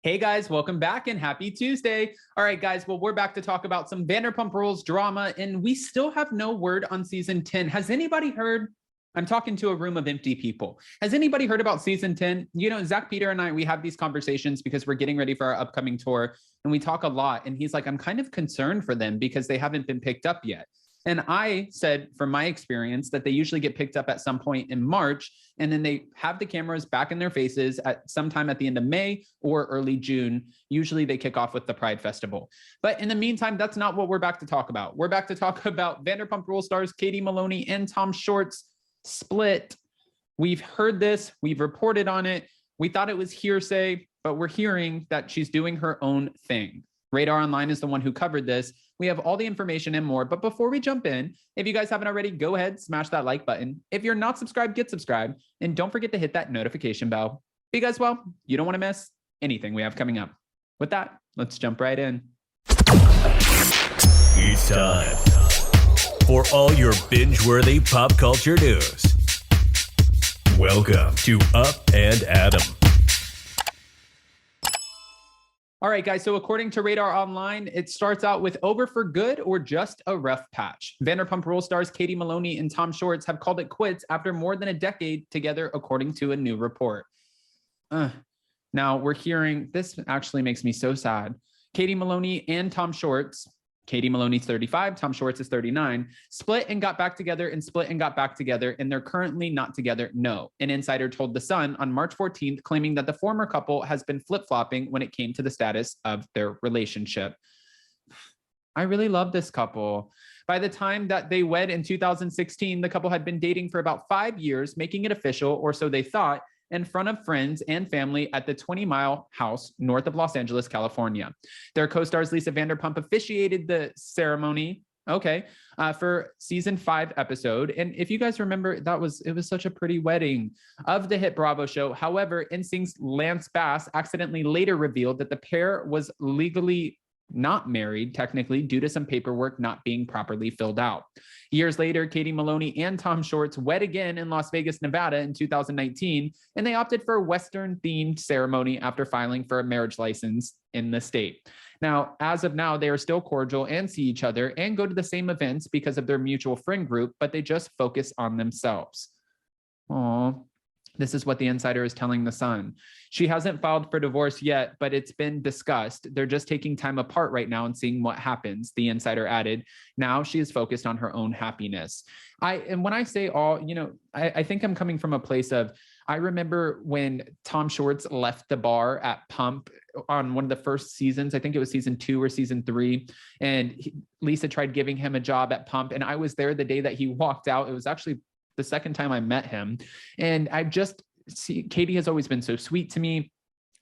Hey guys, welcome back and happy Tuesday. All right, guys, well, we're back to talk about some Vanderpump Rules drama, and we still have no word on season 10. Has anybody heard? I'm talking to a room of empty people. Has anybody heard about season 10? You know, Zach, Peter, and I, we have these conversations because we're getting ready for our upcoming tour, and we talk a lot. And he's like, I'm kind of concerned for them because they haven't been picked up yet. And I said, from my experience, that they usually get picked up at some point in March, and then they have the cameras back in their faces at sometime at the end of May or early June. Usually they kick off with the Pride Festival. But in the meantime, that's not what we're back to talk about. We're back to talk about Vanderpump Rules stars Katie Maloney and Tom Schwartz split. We've heard this. We've reported on it. We thought it was hearsay, but we're hearing that she's doing her own thing. Radar Online is the one who covered this. We have all the information and more. But before we jump in, if you guys haven't already, go ahead, smash that like button. If you're not subscribed, get subscribed. And don't forget to hit that notification bell. Because, well, you don't want to miss anything we have coming up. With that, let's jump right in. It's time for all your binge-worthy pop culture news. Welcome to Up and Adam. All right, guys, so according to Radar Online, it starts out with over for good or just a rough patch. Vanderpump Rules stars Katie Maloney and Tom Schwartz have called it quits after more than a decade together, according to a new report. Now, we're hearing, this actually makes me so sad. Katie Maloney and Tom Schwartz, Katie Maloney's 35, Tom Schwartz is 39, split and got back together and split and got back together, and they're currently not together, no. An insider told The Sun on March 14th, claiming that the former couple has been flip-flopping when it came to the status of their relationship. I really love this couple. By the time that they wed in 2016, the couple had been dating for about 5 years, making it official, or so they thought, in front of friends and family at the 20 Mile house north of Los Angeles, California. Their co-stars Lisa Vanderpump officiated the ceremony, for season 5 episode. And if you guys remember, it was such a pretty wedding of the hit Bravo show. However, NSYNC's Lance Bass accidentally later revealed that the pair was legally not married, technically, due to some paperwork not being properly filled out. Years later, Katie Maloney and Tom Schwartz wed again in Las Vegas, Nevada in 2019, and they opted for a Western-themed ceremony after filing for a marriage license in the state. Now, as of now, they are still cordial and see each other and go to the same events because of their mutual friend group, but they just focus on themselves. Aww. This is what the insider is telling The Sun. She hasn't filed for divorce yet, but it's been discussed. They're just taking time apart right now and seeing what happens, the insider added. Now she is focused on her own happiness. And when I say all, I think I'm coming from a place of, I remember when Tom Schwartz left the bar at Pump on one of the first seasons, I think it was season 2 or season 3, and Lisa tried giving him a job at Pump, and I was there the day that he walked out. It was actually the second time I met him. And I just see, Katie has always been so sweet to me.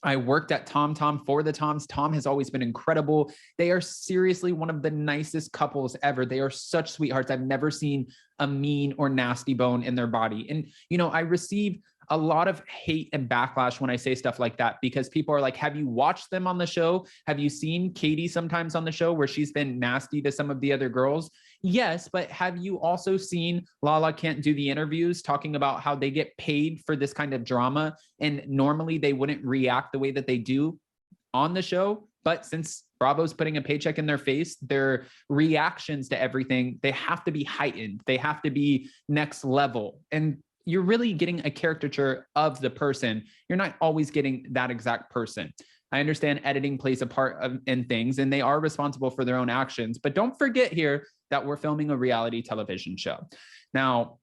I worked at Tom for the Toms. Tom has always been incredible. They are seriously one of the nicest couples ever. They are such sweethearts. I've never seen a mean or nasty bone in their body. And, I receive a lot of hate and backlash when I say stuff like that, because people are like, have you watched them on the show? Have you seen Katie sometimes on the show where she's been nasty to some of the other girls? Yes, but have you also seen Lala Can't Do the interviews talking about how they get paid for this kind of drama, and normally they wouldn't react the way that they do on the show, but since Bravo's putting a paycheck in their face, their reactions to everything, they have to be heightened. They have to be next level. And you're really getting a caricature of the person. You're not always getting that exact person. I understand editing plays a part in things, and they are responsible for their own actions. But don't forget here that we're filming a reality television show. Now,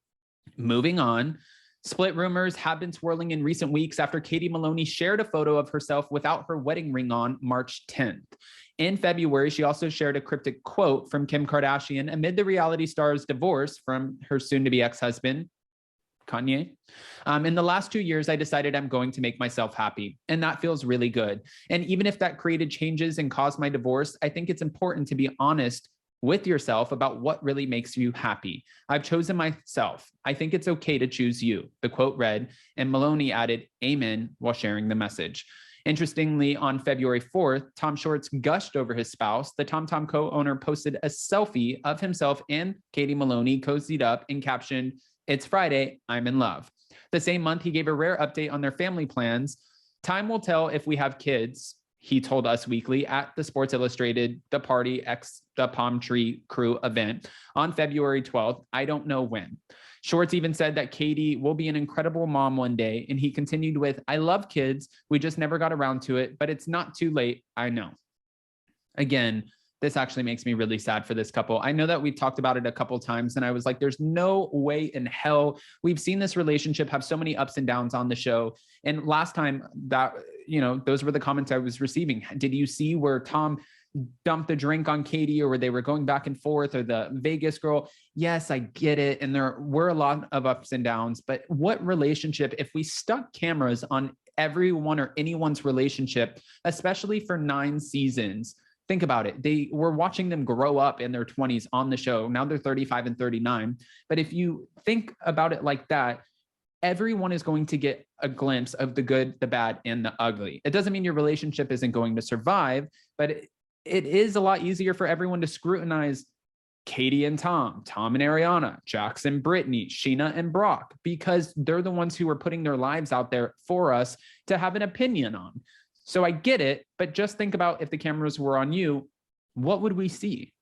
moving on, split rumors have been swirling in recent weeks after Katie Maloney shared a photo of herself without her wedding ring on March 10th. In February, she also shared a cryptic quote from Kim Kardashian amid the reality star's divorce from her soon-to-be ex-husband, Kanye. In the last 2 years, I decided I'm going to make myself happy, and that feels really good. And even if that created changes and caused my divorce, I think it's important to be honest with yourself about what really makes you happy. I've chosen myself. I think it's okay to choose you, the quote read, and Maloney added, amen, while sharing the message. Interestingly, on February 4th, Tom Schwartz gushed over his spouse. The TomTom co-owner posted a selfie of himself and Katie Maloney cozied up and captioned, "It's Friday, I'm in love." The same month, he gave a rare update on their family plans. "Time will tell if we have kids. he told Us Weekly, at the Sports Illustrated The Party X the Palm Tree Crew event on February 12th. I don't know when. Schwartz even said that Katie will be an incredible mom one day. And he continued with, I love kids. We just never got around to it, but it's not too late. I know. Again, this actually makes me really sad for this couple. I know that we've talked about it a couple times and I was like, there's no way in hell. We've seen this relationship have so many ups and downs on the show. And last time that, those were the comments I was receiving. Did you see where Tom dumped the drink on Katie, or where they were going back and forth, or the Vegas girl? Yes, I get it. And there were a lot of ups and downs, but what relationship, if we stuck cameras on everyone or anyone's relationship, especially for 9 seasons, think about it. They were watching them grow up in their 20s on the show. Now they're 35 and 39. But if you think about it like that, everyone is going to get a glimpse of the good, the bad, and the ugly. It doesn't mean your relationship isn't going to survive, but it is a lot easier for everyone to scrutinize Katie and Tom, Tom and Ariana, Jackson, Brittany, Sheena and Brock, because they're the ones who are putting their lives out there for us to have an opinion on. So I get it, but just think about, if the cameras were on you, what would we see?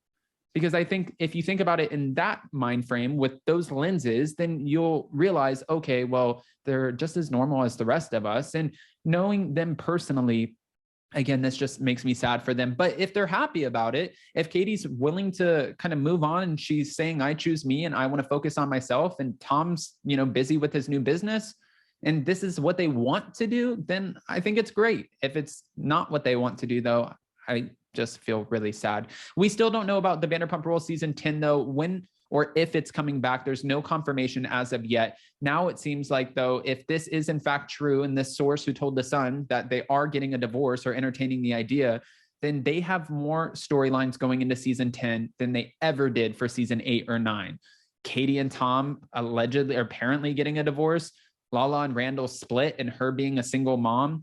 Because I think if you think about it in that mind frame with those lenses, then you'll realize, okay, well, they're just as normal as the rest of us. And knowing them personally, again, this just makes me sad for them. But if they're happy about it, if Katie's willing to kind of move on and she's saying, I choose me and I want to focus on myself, and Tom's, busy with his new business, and this is what they want to do, then I think it's great. If it's not what they want to do, though, I just feel really sad. We still don't know about the Vanderpump Rules season 10, though, when or if it's coming back. There's no confirmation as of yet. Now it seems like, though, if this is in fact true, and this source who told The Sun that they are getting a divorce or entertaining the idea, then they have more storylines going into season 10 than they ever did for season 8 or 9. Katie and Tom allegedly or apparently getting a divorce. Lala and Randall split and her being a single mom.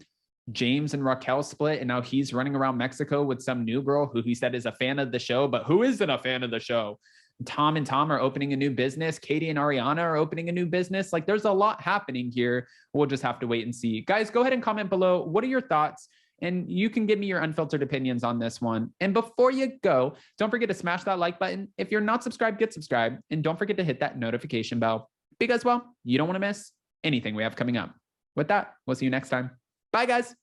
James and Raquel split, and now he's running around Mexico with some new girl who he said is a fan of the show, but who isn't a fan of the show? Tom and Tom are opening a new business. Katie and Ariana are opening a new business. Like, there's a lot happening here. We'll just have to wait and see. Guys, go ahead and comment below. What are your thoughts? And you can give me your unfiltered opinions on this one. And before you go, don't forget to smash that like button. If you're not subscribed, get subscribed. And don't forget to hit that notification bell, because, well, you don't want to miss anything we have coming up. With that, we'll see you next time. Bye, guys.